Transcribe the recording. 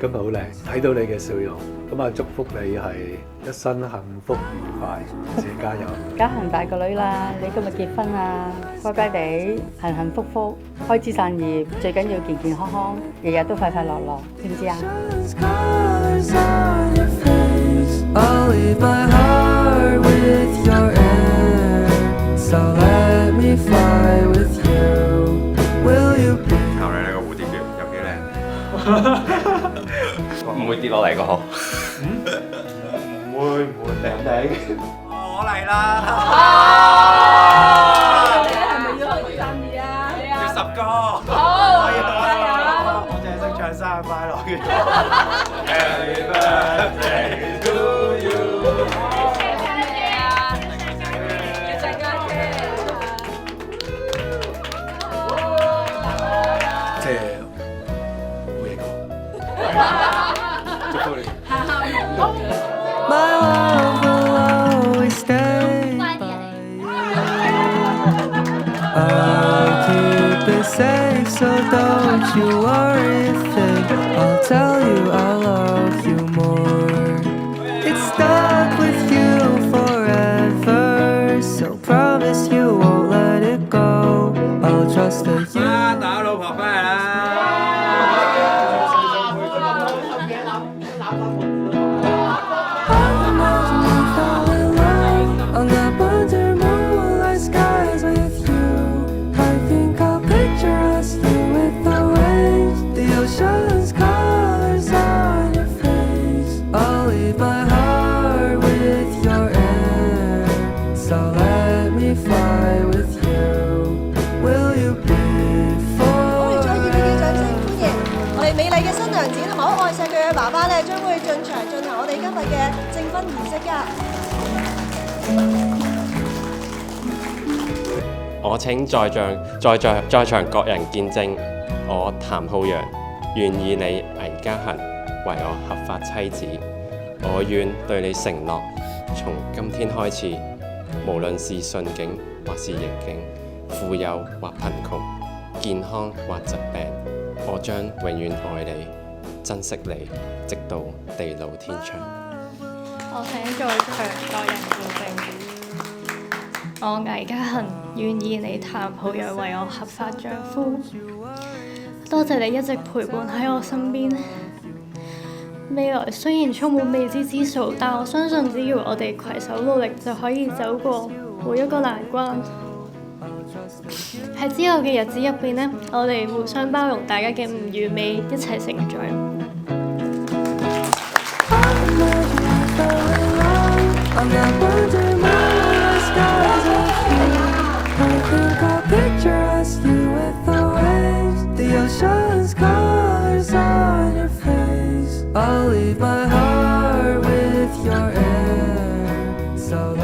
今日好靚，睇到你嘅笑容，咁啊祝福你係一生幸福愉快，自己加油！嘉恒大個女啦，你今日結婚啦，乖乖地，幸幸福福，開枝散葉，最緊要健健康康，日日都快快樂樂，知唔知啊？I'll leave my heart with your air, so let me fly with you. Will you be? 靠你呢個蝴蝶結有幾靚？唔會跌落嚟個嗬？唔會頂頂。我嚟啦！係咪要開始散熱啊？要10個。好，加油！我淨係識唱生日快樂嘅。Happy birthday to you。即係冇嘢講。祝福你。My love will always stay by you. I'll keep it safe, so don't you worry a thing. I'll tell you I love you more. It's stuck with you forever, so promise you won't let it go. I'll trust that you. 打老婆翻嚟啦！On the winter moonlight skies with you, I think I'll picture us here with the waves, the ocean's colors on your face. I'll leave my heart with your air, so let me fly with you. Will you be 我哋再 forever? 熱烈嘅掌聲歡迎我哋美麗嘅新娘子同埋好愛錫佢嘅爸爸咧，將會進場進行我哋今日嘅證婚儀式㗎。我請在場各人見證，我譚浩陽願意你倪嘉恒為我合法妻子。我願對你承諾，從今天開始，無論是順境或是逆境，富有或貧窮，健康或疾病，我將永遠愛你，珍惜你，直到地老天長。我請在場各人見證，我倪嘉恒願意你譚浩陽為我合法丈夫。多謝你一直陪伴喺我身邊。未來雖然充滿未知之數，但我相信只要我哋攜手努力，就可以走過每一個難關。喺之後嘅日子入邊呢，我哋互相包容大家嘅唔完美，一齊成長。On that winter moonlight skies with you, I think I'll picture us here with the waves, the ocean's colors on your face. I'll leave my heart with your air, so